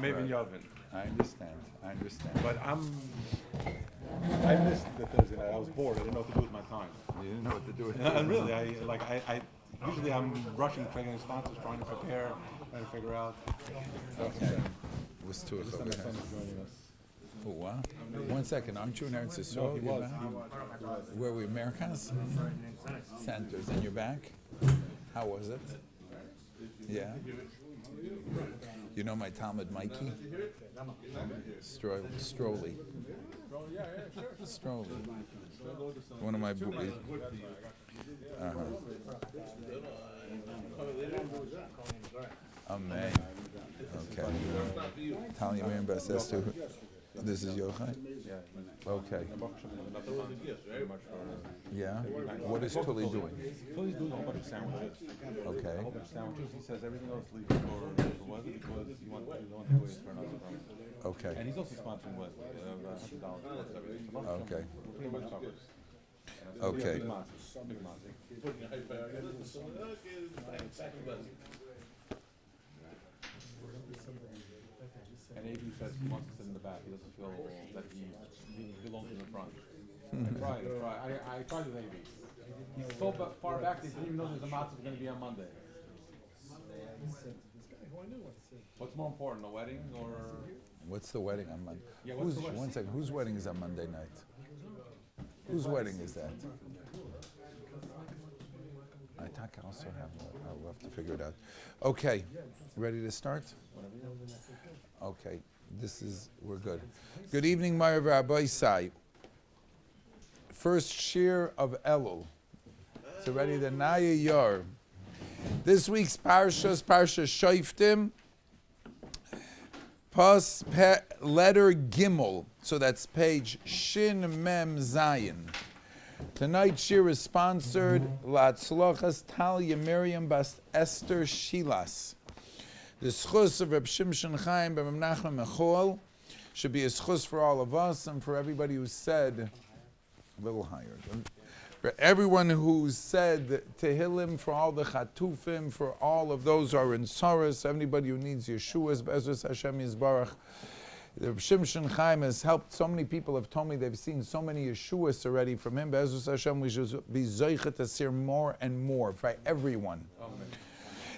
maybe in Yavin. I understand. But I missed the Thursday night. I was bored. I didn't know what to do with my time. You didn't know what to do with it. And really, I usually I'm rushing, checking sponsors, trying to prepare, trying to figure out. Okay. It was 2 o'clock. My son is joining us. Oh, wow. 1 second. Aren't you in Eretz Yisrael? He was. Where were we, Americans? Centers. And you're back? How was it? Yeah? You know my Talmud Mikey? Stroley. One of my boobies. Amen. Okay. Tanya Miriam Best Esther. This is Yochai? Okay. Yeah? What is Tully doing? Tully's doing a whole bunch of sandwiches. Okay. A whole bunch of sandwiches. He says everything else leaves for what? Because you want to wait for another program. Okay. And he's also sponsoring what? $100. Okay. Pretty much covers. Okay. Big Monty. And AB says he wants to sit in the back. He doesn't feel that he belongs in the front. I tried with AB. He's so far back that he didn't even know there's a matzah going to be on Monday. What's more important, the wedding or? What's the wedding on Monday? Yeah, One second. Whose wedding is on Monday night? Whose wedding is that? I think I also have. I'll have to figure it out. Okay, ready to start? Okay, we're good. Good evening, my Rabbi Sai. First Shiur of Elul. So ready, the Naya Yar. This week's Parshas Shoftim. Letter Gimel. So that's page Shin Mem Zayin. Tonight's Shiur is sponsored Latzlochas Talia Miriam Bas Esther Shilas. The schus of Rabbi Shimshon Chaim ben Menachem Echol should be a schus for all of us and for everybody who said, a little higher, for everyone who said Tehillim, for all the Chatufim, for all of those who are in Soros, everybody who needs Yeshua's, Be'ezus Hashem Yisbarach. The Shimshon Chaim has helped. So many people have told me they've seen so many Yeshuas already from him. Be'ezus Hashem, we should be zoichet to see more and more for everyone. Amen.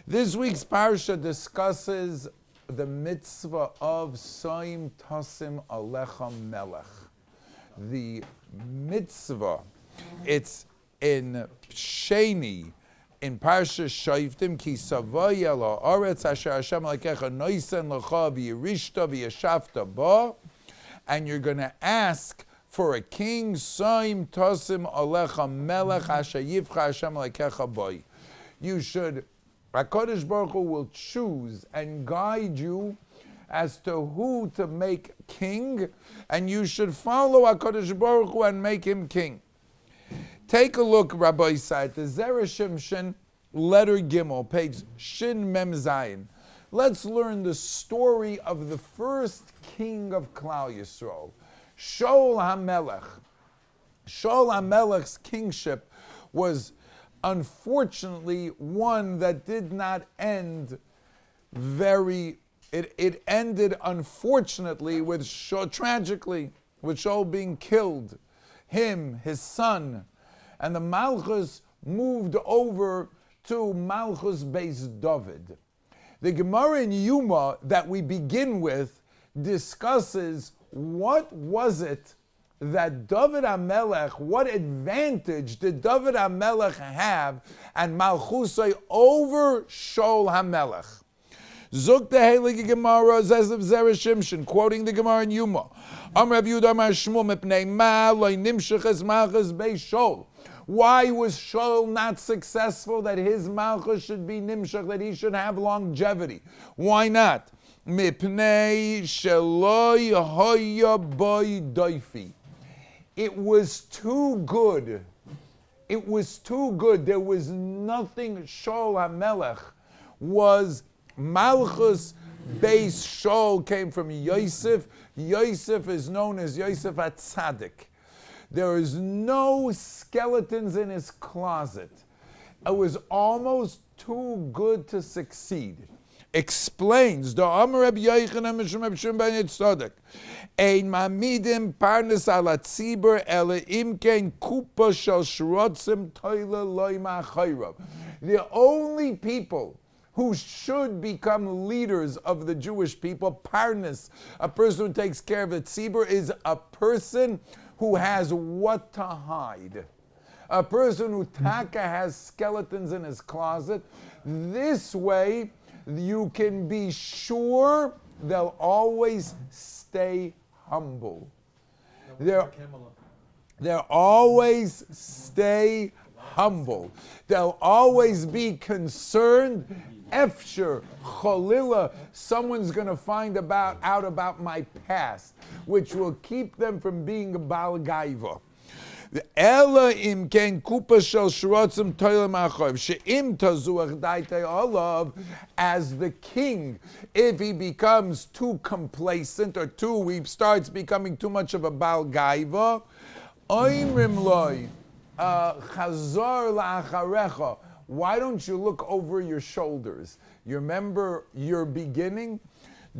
This week's parsha discusses the mitzvah of Soim Tasim Alecha Melech. The mitzvah, it's in Sheni, in Parshas Shoftim, Ki Savoya La'aretz Asher Hashem Elokecha Noisen L'cha V'yirishta V'yashavta Ba, and you're going to ask for a king, Soim Tasim Alecha Melech Asher Yivcha Hashem Elokecha Ba. You should, HaKadosh Baruch Hu will choose and guide you as to who to make king, and you should follow HaKadosh Baruch Hu and make him king. Take a look, Rabbi Isai, the Zera Shimshon, letter Gimel, page Shin Mem Zayin. Let's learn the story of the first king of Klal Yisrael, Shaul HaMelech. Shaul HaMelech's kingship was unfortunately one that did not end it ended unfortunately with tragically with Shaul being killed, him, his son, and the Malchus moved over to Malchus Beis David. The Gemara in Yuma that we begin with discusses what was it that David HaMelech, what advantage did David HaMelech have and Malchusay over Shaul HaMelech? Zuk the Heilige Gemara says of Zera Shimshon, quoting the Gemara in Yuma, Amar Rav Yehuda Amar Shmuel mipnei ma lo nimshach es Malchus Beis Shaul. Why was Shaul not successful that his Malchus should be nimshach, that he should have longevity? Why not? Mipnei sheloi hoya boy doifi. It was too good. It was too good. There was nothing. Shaul HaMelech was Malchus Beis Shaul, came from Yosef. Yosef is known as Yosef HaTzadik. There is no skeletons in his closet. It was almost too good to succeed. explains the Amar Rabbi Yochanan Mishum Rabbi Shimon ben Tzadok, Ein mamidim parnas ala tzibur ele imken kupa shel shrotzim toile loy ma'chayrav. The only people who should become leaders of the Jewish people, parnas, a person who takes care of the tzibur, is a person who has what to hide. A person who taka has skeletons in his closet. This way, you can be sure they'll always stay humble. They'll always stay humble. They'll always be concerned. Efsher, Cholila, someone's going to find out about my past, which will keep them from being a Baal Gaiva. Ela im ken kupa shel shrotzim toilem achav she'im tazuach daitei olav, as the king, if he becomes too complacent or he starts becoming too much of a Baal Gaiva, oimrim loy chazor la'acharecha. Why don't you look over your shoulders? You remember your beginning?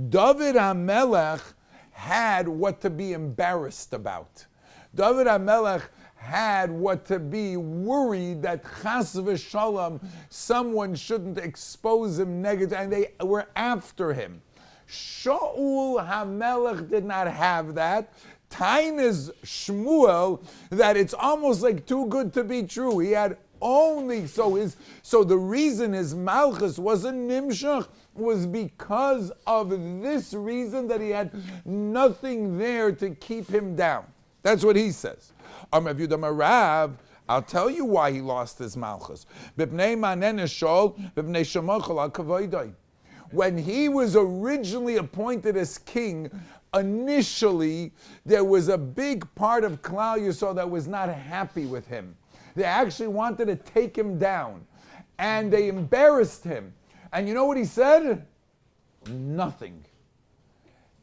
David HaMelech had what to be embarrassed about. David HaMelech had what to be worried that chas v'shalom, someone shouldn't expose him negative, and they were after him. Shaul HaMelech did not have that. Tainas Shmuel, that it's almost like too good to be true. He had only, so the reason his malchus wasn't nimshach was because of this reason, that he had nothing there to keep him down. That's what he says. I'll tell you why he lost his malchus. When he was originally appointed as king, initially there was a big part of Klal Yisrael that was not happy with him. They actually wanted to take him down, and they embarrassed him. And you know what he said? Nothing.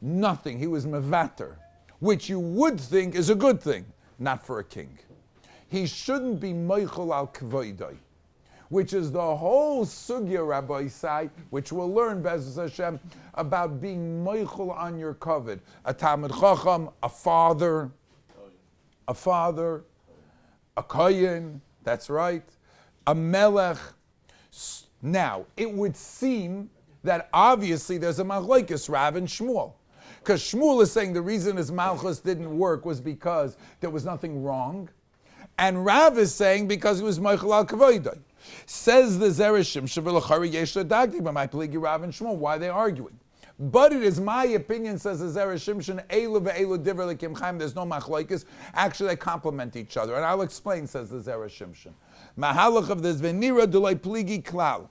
Nothing. He was mevater, which you would think is a good thing, not for a king. He shouldn't be meichel al kvoidai, which is the whole sugya, Rabbi Isai, which we'll learn, Be'ezus Hashem, about being meichel on your kavod. A Talmid Chacham, a father, a kohen, that's right, a melech. Now, it would seem that obviously there's a machlokes, Rav and Shmuel. Because Shmuel is saying the reason his malchus didn't work was because there was nothing wrong. And Rav is saying because he was meichel al kavoidai. Says the Zera Shimshon, v'lachari yesh l'dagdik, but my pligi Rav and Shmuel, why are they arguing? But it is my opinion, says the Zera Shimshon, Eilu ve'eilu divrei l'kim chaim, there's no machlokes. Actually, they complement each other. And I'll explain, says the Zera Shimshon. Mahalach of this, v'nira d'loi pligi klal.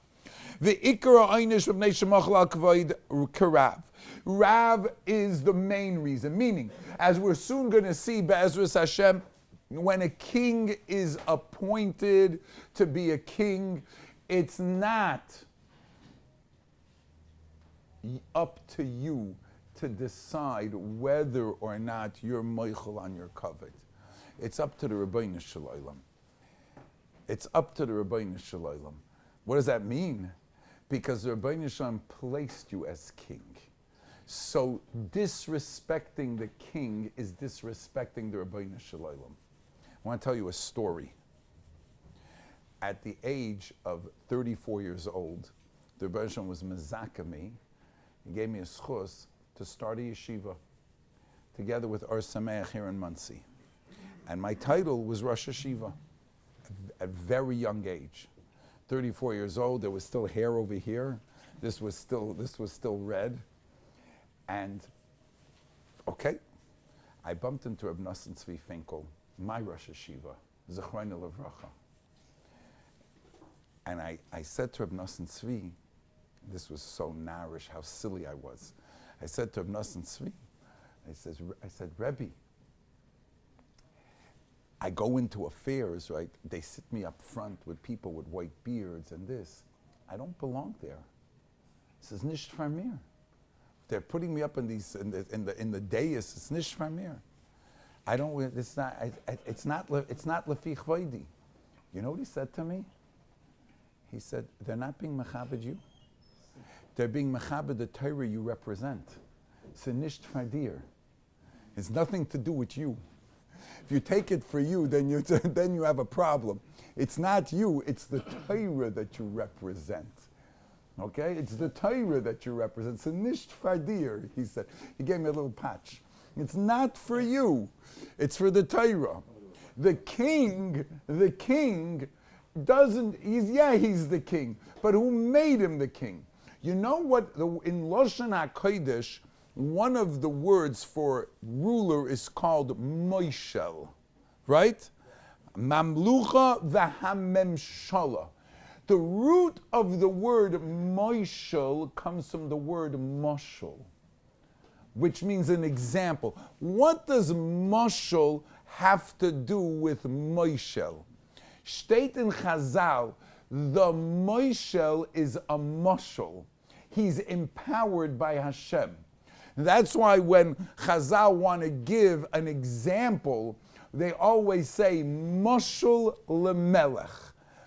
V'ikra einish v'bnei shemachal al kavoid karav. Rav is the main reason, meaning, as we're soon going to see, Be'ezus Hashem, when a king is appointed to be a king, it's not up to you to decide whether or not you're meichel on your kavod. It's up to the Rabbeinu Shalom. It's up to the Rabbeinu Shalom. What does that mean? Because the Rabbeinu Shalom placed you as king. So disrespecting the king is disrespecting the Rabbeinu Shalom. I want to tell you a story. At the age of 34 years old, the Rebbe Shalom was mezaka me. He gave me a schus to start a yeshiva together with Or Sameach here in Muncie. And my title was Rosh Yeshiva at a very young age. 34 years old, there was still hair over here. This was still red. And, okay, I bumped into Reb Nosson Tzvi Finkel, my Rosh Yeshiva, Zechrono Levracha. And I said to Reb Nosson Tzvi, this was so narish, how silly I was. I said to Reb Nosson Tzvi, I said, Rebbe, I go into affairs, right? They sit me up front with people with white beards and this. I don't belong there. He says, Nish Farmir. They're putting me up in the dais. It's Nish Farmir. I don't. It's not. It's not lefi chvoidi. You know what he said to me? He said, they're not being mechabed you. They're being mechaber the Torah you represent. It's a nisht fadir. It's nothing to do with you. If you take it for you, then you have a problem. It's not you, it's the Torah that you represent. Okay? It's the Torah that you represent. It's a nisht fadir, he said. He gave me a little patch. It's not for you. It's for the Torah. The king doesn't, he's the king. But who made him the king? You know what, in Lashon HaKodesh, one of the words for ruler is called moishel, right? Mamlucha v'hamemshala. The root of the word moishel comes from the word moshel, which means an example. What does moshel have to do with moishel? State in Chazal, the moishel is a moshel. He's empowered by Hashem. That's why when Chazal want to give an example, they always say, Moshul lemelech.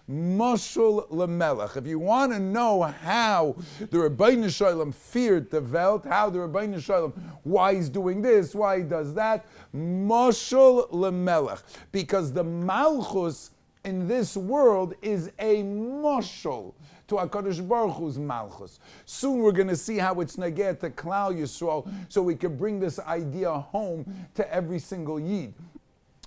Moshul lemelech. If you want to know how the Rabbeinu Shalom feared the Welt, how the Rabbeinu Shalom, why he's doing this, why he does that, Moshul lemelech. Because the Malchus in this world is a moshul to HaKadosh Baruch Hu's Malchus. Soon we're going to see how it's negeh to Klal Yisrael, so we can bring this idea home to every single Yid.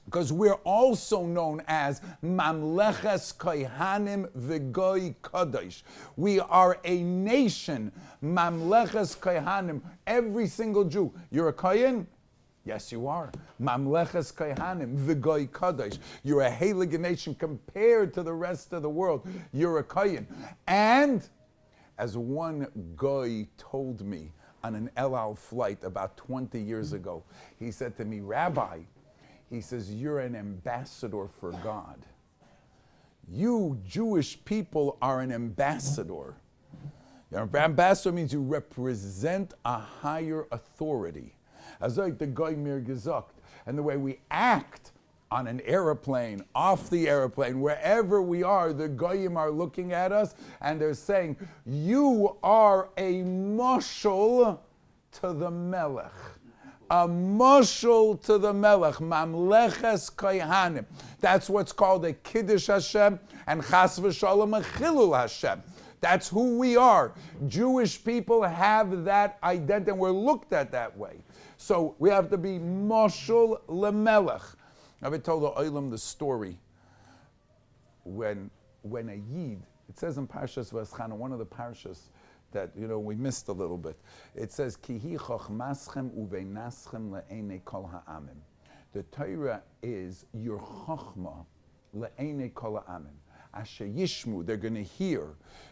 Because we're also known as Mamleches Kohanim V'Goy Kadosh. We are a nation, Mamleches Kohanim. Every single Jew. You're a Kohen? Yes, you are. Mamleches Kohanim, V'Goy Kadosh. You're a heilige nation compared to the rest of the world. You're a Kohen. And, as one guy told me on an El Al flight about 20 years ago, he said to me, Rabbi, he says, you're an ambassador for God. You Jewish people are an ambassador. Your ambassador means you represent a higher authority. As like the Goy mir gesagt, and the way we act on an airplane, off the airplane, wherever we are, the Goyim are looking at us and they're saying, you are a moshul to the Melech. A moshul to the Melech, Mamleches Kohanim. That's what's called a Kiddush Hashem and Chas v'Shalom a Chilul Hashem. That's who we are. Jewish people have that identity and we're looked at that way. So we have to be moshul lemelech. I've told the Olam the story when a Yid, it says in Parshas V'eschana, one of the Parshas that we missed a little bit. It says Kihi chochmaschem uveiнаschem le'enei kol ha'amim. The Torah is your chochma le'enei kol ha'amim. Asher yishmu, they're going to hear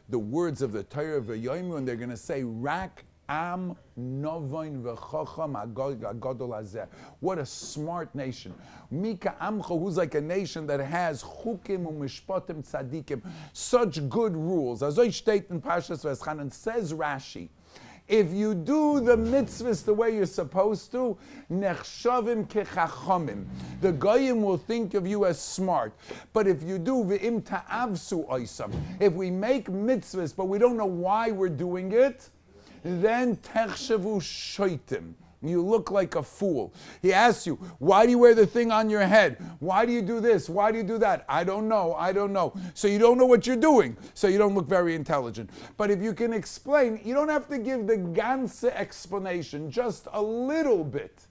the words of the Torah v'yoymu, and they're going to say rak am novoin v'chocham agadol hazeh. What a smart nation. Mika amcha, who's like a nation that has chukim u'mishpatim tzadikim, such good rules. As I state in Parshas V'eschana, and says Rashi, if you do the mitzvahs the way you're supposed to, nechshavim kechachomim. The goyim will think of you as smart. But if you do v'im ta'avsu oisam, if we make mitzvahs but we don't know why we're doing it, then techshavu shoitim. You look like a fool. He asks you, why do you wear the thing on your head? Why do you do this? Why do you do that? I don't know. So you don't know what you're doing. So you don't look very intelligent. But if you can explain, you don't have to give the ganze explanation, just a little bit.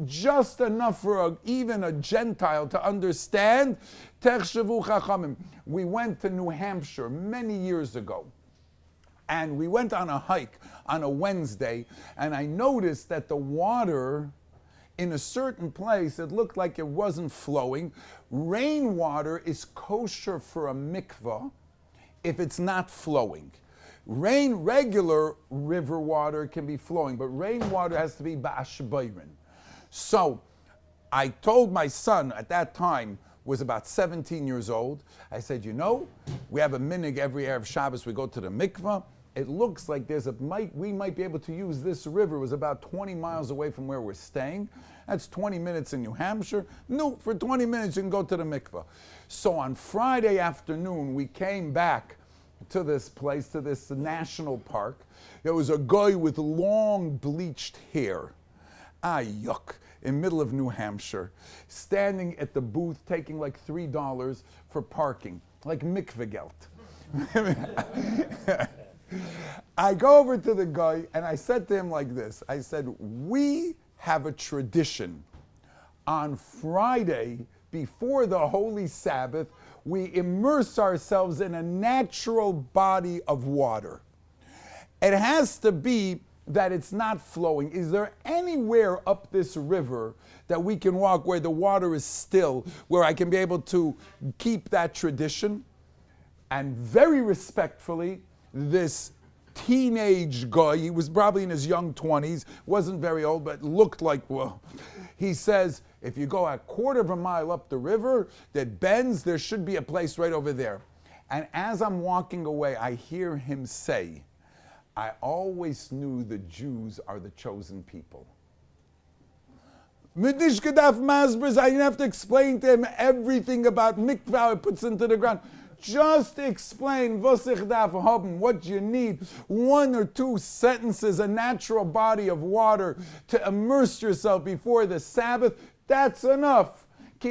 Just enough for even a Gentile to understand. Techshavu chachamim. We went to New Hampshire many years ago. And we went on a hike on a Wednesday, and I noticed that the water in a certain place, it looked like it wasn't flowing. Rainwater is kosher for a mikvah if it's not flowing. Regular river water can be flowing, but rainwater has to be ba'ashbayrin. So I told my son at that time, was about 17 years old. I said, we have a minig every Erev Shabbos, we go to the mikvah. It looks like we might be able to use this river. It was about 20 miles away from where we're staying. That's 20 minutes in New Hampshire. No, for 20 minutes you can go to the mikvah. So on Friday afternoon, we came back to this place, to this national park. There was a guy with long bleached hair. Yuck. In middle of New Hampshire, standing at the booth taking like $3 for parking, like mikveh geld. I go over to the guy and I said to him like this. I said, we have a tradition. On Friday, before the Holy Sabbath, we immerse ourselves in a natural body of water. It has to be that it's not flowing. Is there anywhere up this river that we can walk where the water is still, where I can be able to keep that tradition? And very respectfully, this teenage guy, he was probably in his young 20s, wasn't very old, but looked like, well, he says, if you go a quarter of a mile up the river that bends, there should be a place right over there. And as I'm walking away, I hear him say, I always knew the Jews are the chosen people. I didn't have to explain to him everything about mikvah, how it puts into the ground. Just explain what you need. 1 or 2 sentences, a natural body of water to immerse yourself before the Sabbath. That's enough. Just be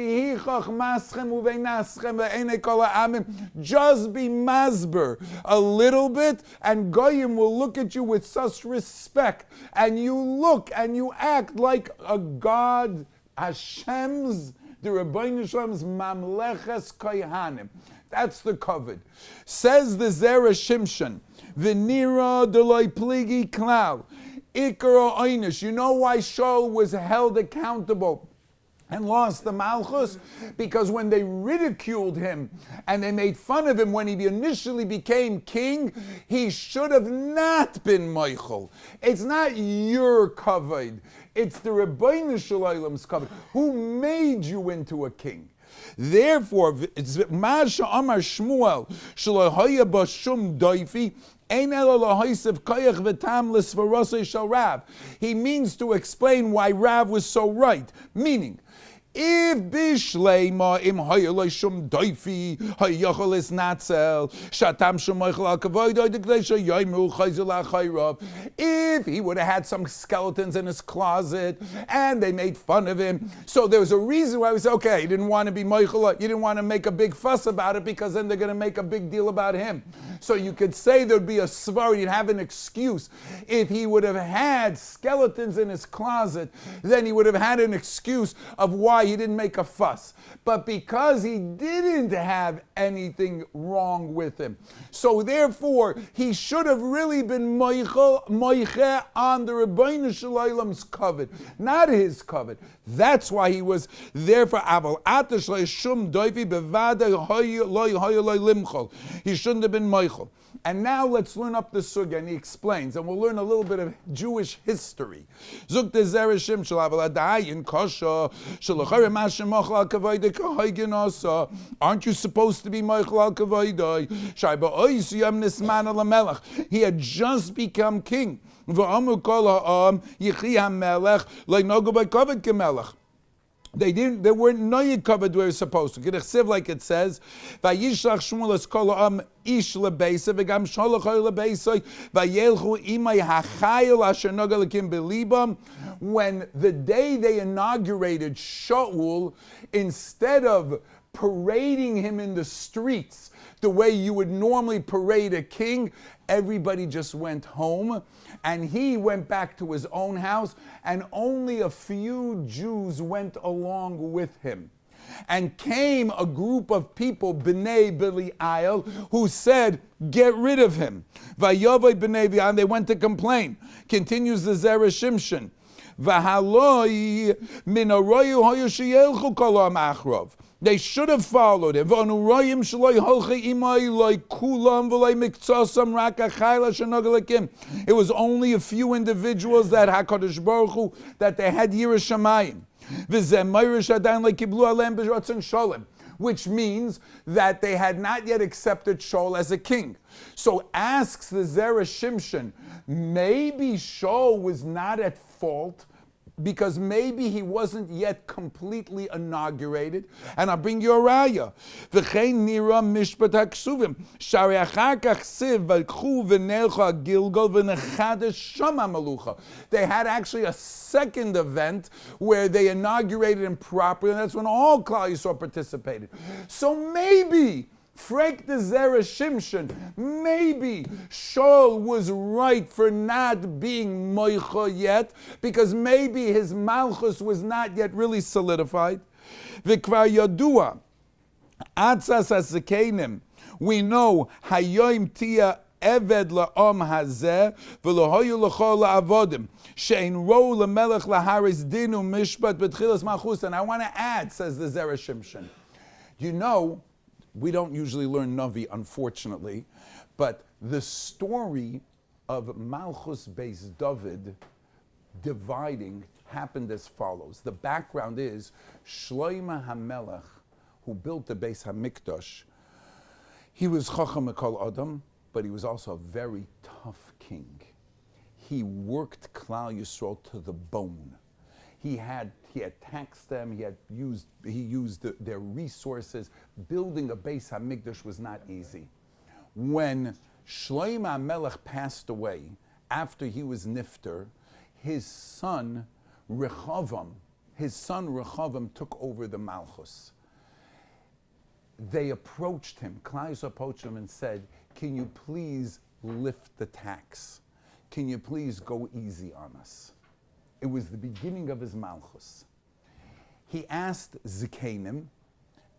masber a little bit, and Goyim will look at you with such respect, and you look and you act like a God, Hashem's, the Rabbeinu Shalom's Mamleches Kohanim. That's the covet. Says the Zera Shimshon, V'nira deloi pligi klal, ikar oinish. You know why Shul was held accountable and lost the Malchus? Because when they ridiculed him and they made fun of him when he initially became king, he should have not been Michael. It's not your kavod. It's the Rabbeinu Shalom's kavod, who made you into a king. Therefore, it's Masha Amar Shmuel Shalohaya Bashum Doifi. He means to explain why Rav was so right. Meaning, if bishleima im hayaloi shum doifi hayachol is natzel shatam shum haychol al kavoidoi degleisha yoimru chayzul achayrav. If he would have had some skeletons in his closet and they made fun of him, so there was a reason why we said, okay, he didn't want to be Michael, you didn't want to make a big fuss about it because then they're going to make a big deal about him. So you could say there'd be a svar, you'd have an excuse. If he would have had skeletons in his closet, then he would have had an excuse of why he didn't make a fuss. But because he didn't have anything wrong with him, so therefore he should have really been moiche on the Rabbeinu Shalom's covet, not his covet. That's why he was therefore aval atash shum doivi bevada loy limchol. He shouldn't have been moichel. And now let's learn up the sugya, and he explains, and we'll learn a little bit of Jewish history. Zuk de Zera Shimshon aval adayin kosha shalachar mashem mochel al kavayda kahaygen asa. Aren't you supposed to be mochel al kavayda? Shaiba oisiyam nisman al melech. He had just become king. V'amu kol ha'am yichi ha'melech le'nogu b'kavod k'melech. They weren't noyed covered where they were supposed to. Gedechsiv, like it says, Vayishlach Shmuel es kol ha'am ish lebeisa v'gam sholach ha'il lebeisa vayelchu imay hachayil asher noga lekim belibam. When the day they inaugurated Shaul, instead of parading him in the streets the way you would normally parade a king, everybody just went home, and he went back to his own house, and only a few Jews went along with him. And came a group of people, B'nai Belial, who said, get rid of him. Vayovay B'nai Belial, they went to complain. Continues the Zera Shimshon. V'haloi minaroyu hoyu sheyelchu kol ha'am achrov. They should have followed him. It was only a few individuals that HaKadosh Baruch Hu, that they had Yerushalayim. Which means that they had not yet accepted Shaul as a king. So asks the Zera Shimshon, maybe Shaul was not at fault because maybe he wasn't yet completely inaugurated. And I'll bring you a raya. V'chein nira mishpat haksuvim. Shari achar kach siv v'khu v'nelcha gilgol v'nechadesh shama malucha. They had actually a second event where they inaugurated him properly, and that's when all Klal Yisrael participated. So maybe Frek the Zera Shimshon, maybe Shul was right for not being moicha yet, because maybe his malchus was not yet really solidified. V'kvar yadua, atzas hasekenim, we know hayoim tia eved la'om hazeh v'lohoyu l'chol la'avodim she'en ro l'melech laharis dinu mishpat b'tchilas malchus. And I want to add, says the Zera Shimshon, you know, we don't usually learn Navi, unfortunately, but the story of Malchus Beis David dividing happened as follows. The background is Shlomo HaMelech, who built the Beis HaMikdash. He was Chacham Mikol Adam, but he was also a very tough king. He worked Klal Yisrael to the bone. He had taxed them, he used their resources. Building a Beis HaMikdash was not easy. When Shlomo HaMelech passed away, after he was nifter, his son Rechavam took over the Malchus. They approached him, Klal Yisrael approached him and said, can you please lift the tax? Can you please go easy on us? It was the beginning of his malchus. He asked Zikanim,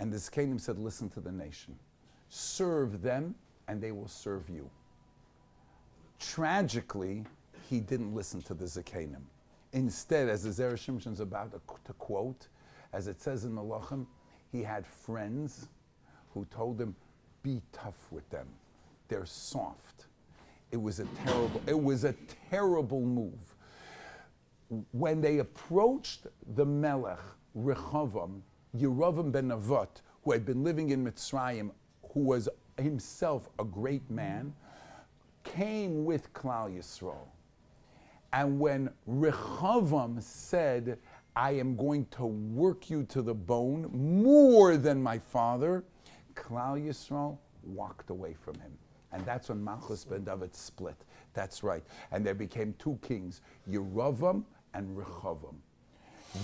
and the Zikanim said, listen to the nation. Serve them, and they will serve you. Tragically, he didn't listen to the Zikanim. Instead, as the Zera Shimshon is about to quote, as it says in the Lachem, he had friends who told him, be tough with them. They're soft. It was a terrible move. When they approached the Melech, Rechavam, Yeravam ben Nevat, who had been living in Mitzrayim, who was himself a great man, came with Klal Yisrael. And when Rechavam said, I am going to work you to the bone more than my father, Klal Yisrael walked away from him. And that's when Malchus ben David split. That's right. And there became two kings, Yeravam and Rechavam.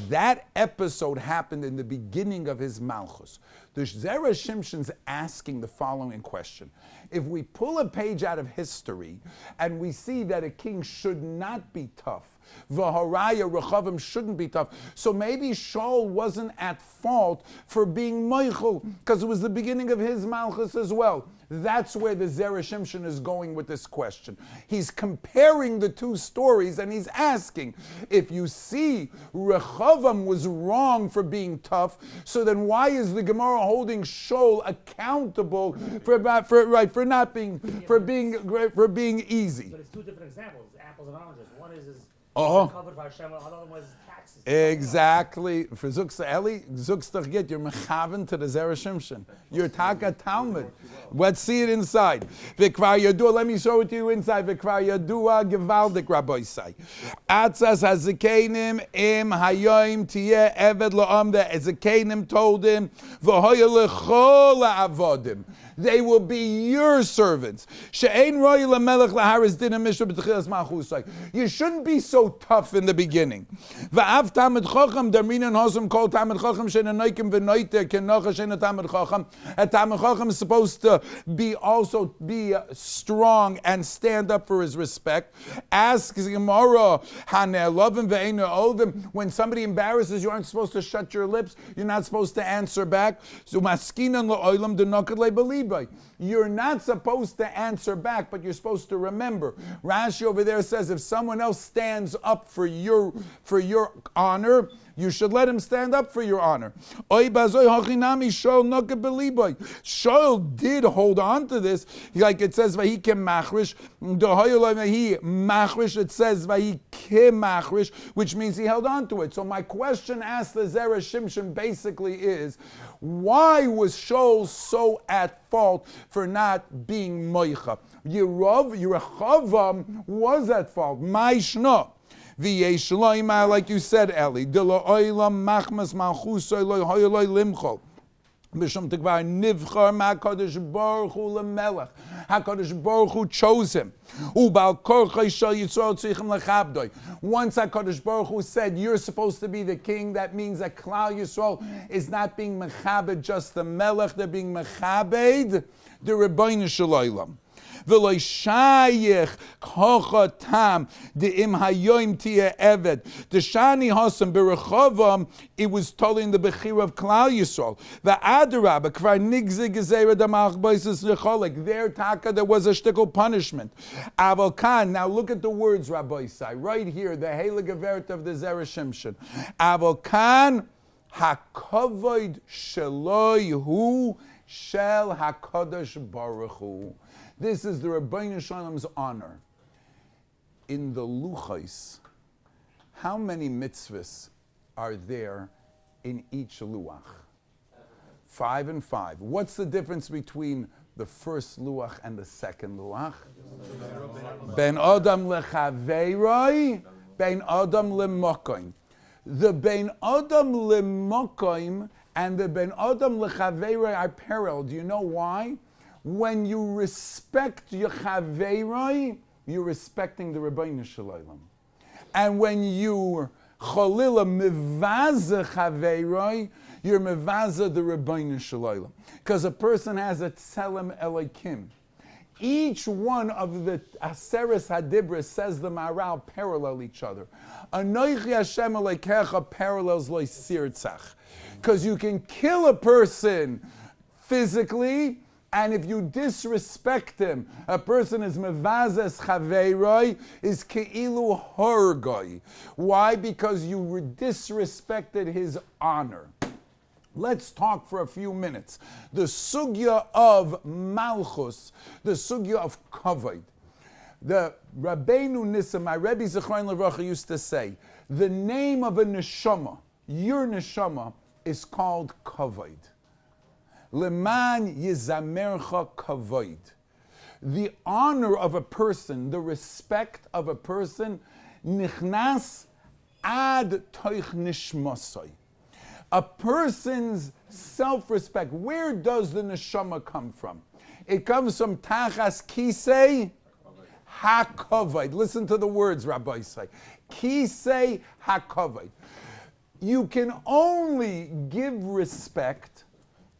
That episode happened in the beginning of his Malchus. The Zera Shimshon's asking the following question. If we pull a page out of history and we see that a king should not be tough, V'haraya Rechavam shouldn't be tough, so maybe Shaul wasn't at fault for being Meichel, because it was the beginning of his Malchus as well. That's where the Zera Shimshon is going with this question. He's comparing the two stories and he's asking, if you see Rechavam was wrong for being tough, so then why is the Gemara holding Shaul accountable for being easy? But it's two different examples, apples and oranges. One is covered by Hashem, the other one was taxes. Exactly. For Zuksta Eli, Zuksta get you're mechaven to the Zera Shimshon. You're Taka Talmud. Let's see it inside. Vikvar Yadua, let me show it to you inside. Vikvar Yadua, Gevaldik Rabbi Say. Atzas Hazikenim im Hayoim Tieh Eved La'am. The Hazikenim told him, V'hoya L'chol Avodim. They will be your servants. You shouldn't be so tough in the beginning. A Talmid Chacham is supposed to be strong and stand up for his respect. Ask Gemara, when somebody embarrasses you, aren't supposed to shut your lips. You're not supposed to answer back. You're not supposed to answer back, but you're supposed to remember. Rashi over there says if someone else stands up for your honor, you should let him stand up for your honor. Shaul did hold on to this, like it says, Vahikem machrish. It says Vahikem machrish, which means he held on to it. So my question asked the Zera Shimshon basically is, why was Shaul so at fault for not being moicha? Yerechavam was at fault. Ma'ishna. V'yesh loima, like you said, Eli. Dilo oilam machmas malchusoy loy hoyoloy limchol. B'shum tekvar nivchar ma'kadosh baruch hu lemelech. HaKadosh Baruch Hu chose him. Ubal korchay shal Yisrael tzrichim lechabdoi. Once HaKadosh Baruch Hu said, you're supposed to be the king, that means that Klal Yisrael is not being mechabed just the melech, they're being mechabed the Rebbeinu Shel Olam. V'lo shayich kocha tam de'im hayoim tia eved. The shani hasam berechavam, it was told in the Bechira of Klal Yisrael. V'adarab, kvar nigzig gezera damach boises necholek. There, taka, there was a shtickle punishment. Avokan, now look at the words, Rabbi Isai, right here, the Heilige Geveret of the Zera Shimshon. Avokan hakavod sheloi hu shel HaKadosh Baruch Hu. This is the Rebbeinu Shalom's honor. In the Luchos, how many mitzvahs are there in each Luach? 5 and 5. What's the difference between the first Luach and the second Luach? Ben Adam lechaveiroi, Ben Adam lemokoim. The Ben Adam lemokoim and the Ben Adam lechaveiroi are parallel. Do you know why? When you respect your chaveiroi, you're respecting the Rebbeinu Shel Olam. And when you cholila mevaza chaveiroi, you're mevaza the Rebbeinu Shel Olam. Because a person has a tselem elokim. Each one of the Aseres Hadibras, says the Maharal, parallel each other. Anoichi Hashem Elokecha parallels lo sirtzach. Because you can kill a person physically, and if you disrespect him, a person is mevazes chaveiroi, is keilu horgoi. Why? Because you disrespected his honor. Let's talk for a few minutes. The sugya of malchus, the sugya of kavod. The Rabbeinu Nissim, my Rebbe Zechron Levracha used to say, the name of a neshama, your neshama, is called kavod. Leman yizamercha kavod. The honor of a person, the respect of a person, nichnas ad toich nishmasoi. A person's self-respect, where does the neshama come from? It comes from tachas kisei hakavod. Listen to the words, Rabbi say. Kisei hakavod. You can only give respect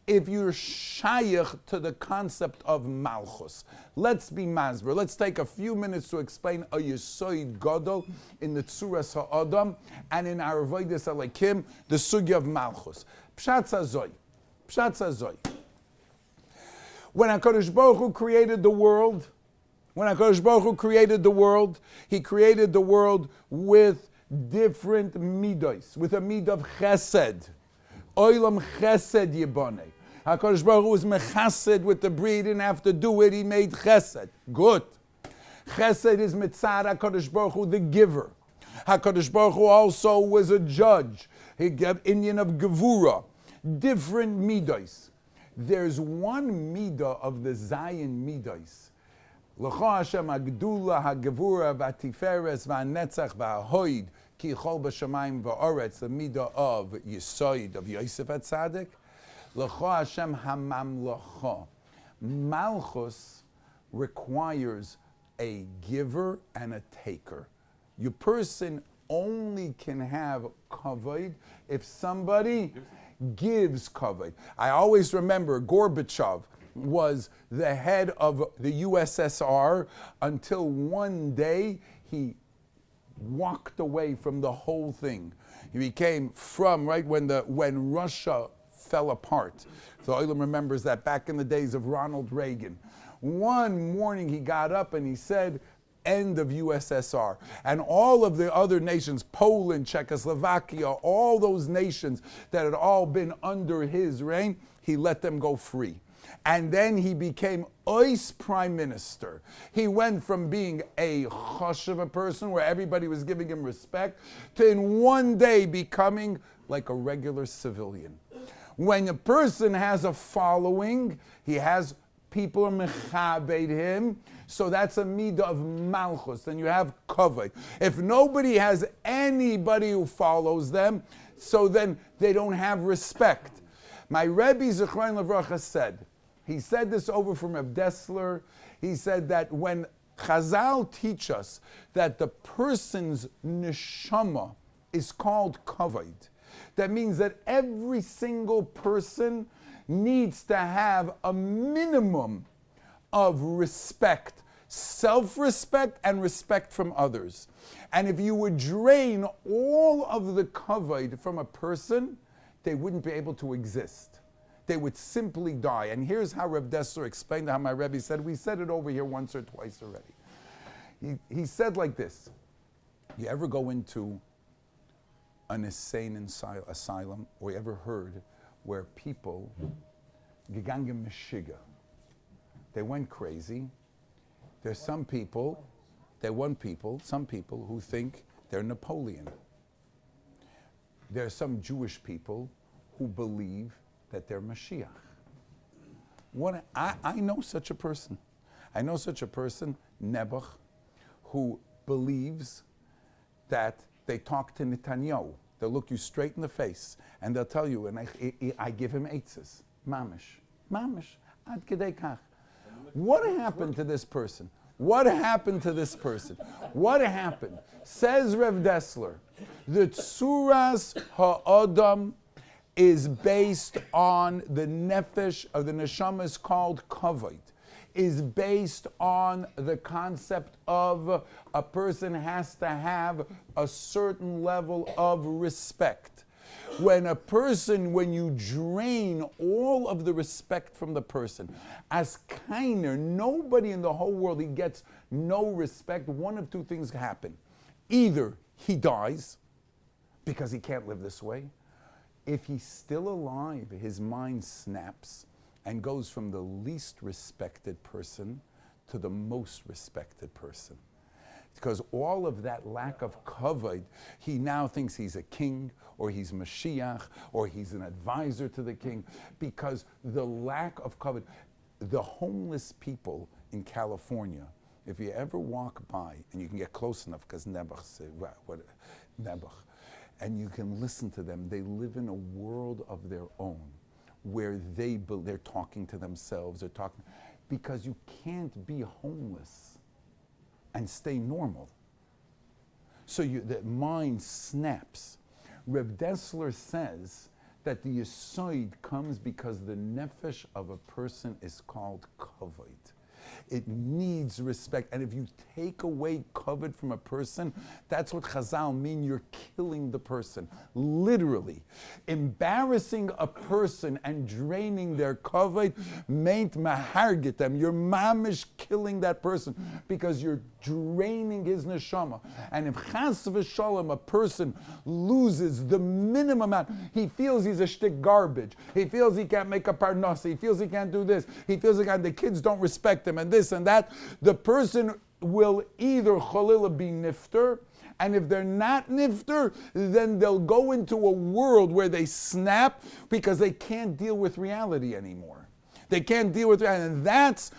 if you're shayach to the concept of malchus. Let's be masber. Let's take a few minutes to explain a Yesoid Gadol in the Tzuras HaAdam and in our Avodas Alekim, the sugya of malchus. Pshat Zazoy. Pshat Zazoy. When HaKadosh Baruch Hu created the world, He created the world with different midos, with a mid of chesed. Oilam chesed yibonei. HaKadosh Baruch Hu was mechased with the breed, didn't have to do it, he made chesed. Good. Chesed is mitzad HaKadosh Baruch Hu, the giver. HaKadosh Baruch Hu also was a judge. He gave Indian of Gevura. Different midos. There's one midah of the Zion midos. L'cha Hashem ha'gdula ha'gevura v'atiferes v'anetzach v'ahoid ki chol b'shamayim v'oretz, the midah of Yisoid, of Yosef HaTzadik. L'cha Hashem ha'mamlacha. Malchus requires a giver and a taker. Your person only can have kavod if somebody gives kavod. I always remember Gorbachev was the head of the USSR until one day he walked away from the whole thing. He became from when Russia fell apart. So Olam remembers that back in the days of Ronald Reagan. One morning he got up and he said, end of USSR. And all of the other nations, Poland, Czechoslovakia, all those nations that had all been under his reign, he let them go free. And then he became Ois Prime Minister. He went from being a chashuv, a person where everybody was giving him respect, to in one day becoming like a regular civilian. When a person has a following, he has people are mechabed him, so that's a midah of malchus. Then you have kavod. If nobody has anybody who follows them, so then they don't have respect. My Rebbe Zichron Levracha said, he said this over from Reb Dessler, he said that when Chazal teach us that the person's neshama is called kavod, that means that every single person needs to have a minimum of respect, self-respect and respect from others. And if you would drain all of the kavod from a person, they wouldn't be able to exist. They would simply die. And here's how Reb Dessler explained how my Rebbe said, we said it over here once or twice already. He said like this, you ever go into an insane asylum, or you ever heard where people, gegangen meshiga, they went crazy. There's some people who think they're Napoleon. There are some Jewish people who believe that they're Mashiach. I know such a person. I know such a person, Nebuch, who believes that they talk to Netanyahu. They'll look you straight in the face and they'll tell you, and I give him eitzes. Mamish, ad kedei kach. What happened to this person? What happened? Says Rev Dessler, the tzuras ha'adam is based on the nefesh of the neshama is called kavod, is based on the concept of a person has to have a certain level of respect. When you drain all of the respect from the person, as Scheiners, nobody in the whole world, he gets no respect, one of two things happen. Either he dies, because he can't live this way. If he's still alive, his mind snaps and goes from the least respected person to the most respected person. Because all of that lack of kavod, he now thinks he's a king, or he's Mashiach, or he's an advisor to the king, because the lack of kavod. The homeless people in California, if you ever walk by, and you can get close enough, because Nebuch said, Nebuch, and you can listen to them, they live in a world of their own, where they're talking to themselves, because you can't be homeless and stay normal. So the mind snaps. Reb Dessler says that the yesod comes because the nefesh of a person is called kavod. It needs respect. And if you take away kavod from a person, that's what Chazal mean, you're killing the person. Literally. Embarrassing a person and draining their kavod meant mahargit them. You're mamish killing that person because you're draining his neshama. And if chas v'shalom, a person loses the minimum amount, he feels he's a shtick garbage. He feels he can't make a parnasa. He feels he can't do this. He feels the kids don't respect him and this and that. The person will either chalila be nifter, and if they're not nifter, then they'll go into a world where they snap because they can't deal with reality anymore. They can't deal with reality, and that's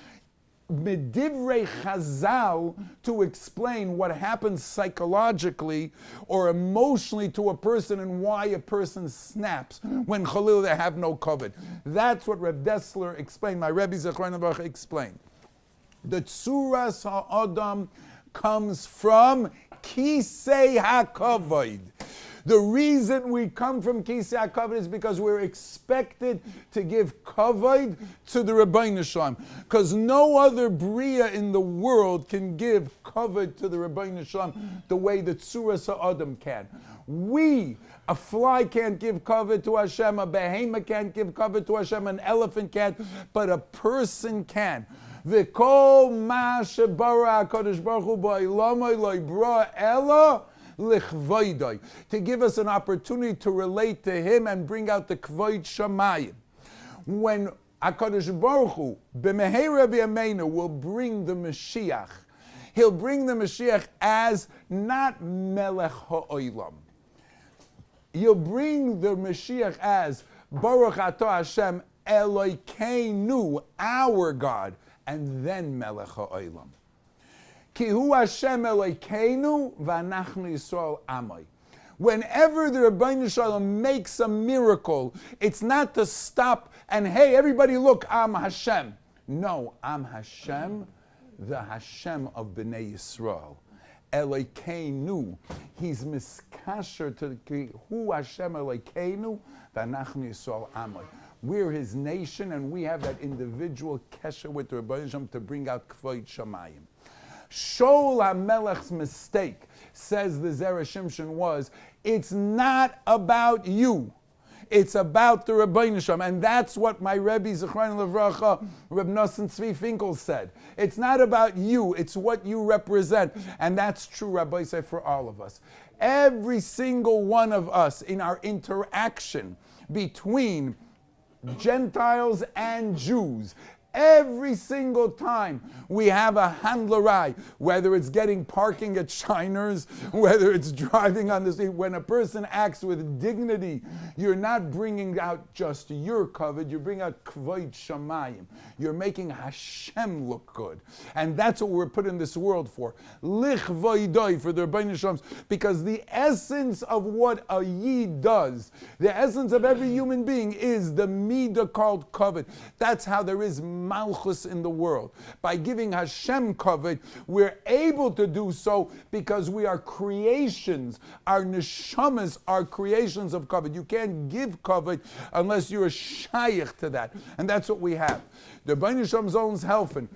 Medivrei Chazal to explain what happens psychologically or emotionally to a person and why a person snaps when Chalil they have no kavod. That's what Reb Dessler explained. My Rebbe Zichron Levracha explained. The tzuras ha'adam comes from kisei hakavod. The reason we come from Kisei HaKavod is because we're expected to give kavod to the Rebbeinu Shalom. Because no other bria in the world can give kavod to the Rebbeinu Shalom the way the Tzuras HaAdam can. A fly can't give kavod to Hashem, a behemoth can't give kavod to Hashem, an elephant can't, but a person can. V'kol ma shebara HaKadosh Baruch Hu ba'olamai lo yibra ela to give us an opportunity to relate to him and bring out the kvoid shamayim. When HaKadosh Baruch Hu b'meheira v'yameinu will bring the Mashiach, he'll bring the Mashiach as not melech ha'olam. He'll bring the Mashiach as Baruch Atah Hashem Elokeinu, our God, and then Melech HaOlam. Ki hu Hashem Elokeinu v'anachnu Yisrael Amai. Whenever the Rebbeinu Shalom makes a miracle, it's not to stop and, hey, everybody look, I'm Hashem. No, I'm Hashem, the Hashem of Bnei Yisrael. Elokeinu. He's miskasher to the hu Hashem Elokeinu v'anachnu Yisrael Amai. We're his nation, and we have that individual kesher with the Rebbeinu Shalom to bring out Kvoid Shamayim. Shaul HaMelech's mistake, says the Zera Shimshon, was it's not about you. It's about the Rebbeinu Shalom. And that's what my Rebbe, Zechron Levracha, Reb Nosson Tzvi Finkel said. It's not about you, it's what you represent. And that's true, Rabbi say, for all of us. Every single one of us in our interaction between Gentiles and Jews, every single time we have a handlerai, whether it's getting parking at Scheiners, whether it's driving on the street, when a person acts with dignity, you're not bringing out just your kavod, you're bringing out kvoid shamayim. You're making Hashem look good. And that's what we're put in this world for. Lich voidoi, for the Rebbeinu Shalom, because the essence of what a yid does, the essence of every human being is the midah called kavod. That's how there is malchus in the world. By giving Hashem kavod, we're able to do so because we are creations. Our neshamas are creations of kavod. You can't give kavod unless you're a shayach to that. And that's what we have. The Rebbeinu Shalom owns helfen.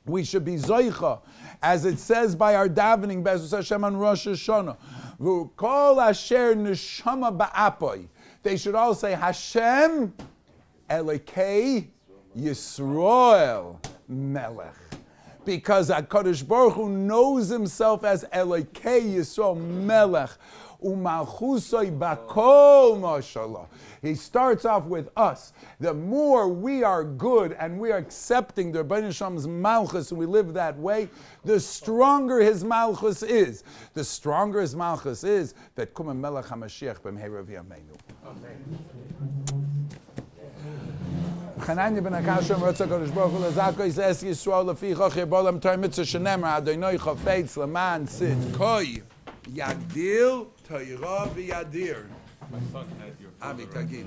We should be zoicha, as it says by our davening, Be'ezus Hashem on Rosh Hashanah. V'kol asher neshama ba'apoi. They should all say Hashem Elokei Yisrael Melech, because HaKadosh Baruch Hu knows himself as Elokei Yisrael Melech, Umalchusoi Bakol Mashallah. He starts off with us. The more we are good and we are accepting the Rebbeinu Shalom's Malchus and we live that way, the stronger his Malchus is. The stronger his Malchus is that Kum Melech HaMashiach B'mheira V'yameinu. Chananya ben Akasham Ratzah Kodesh Baruch Hu Lazako Yisrael Yisrael Lefi Choch Yerbolam Tar Mitzvah Shenemar Adonai Chafetz Leman Tzidkoi Yagdil Torah V'Yadir. My son had your Avi Tagid.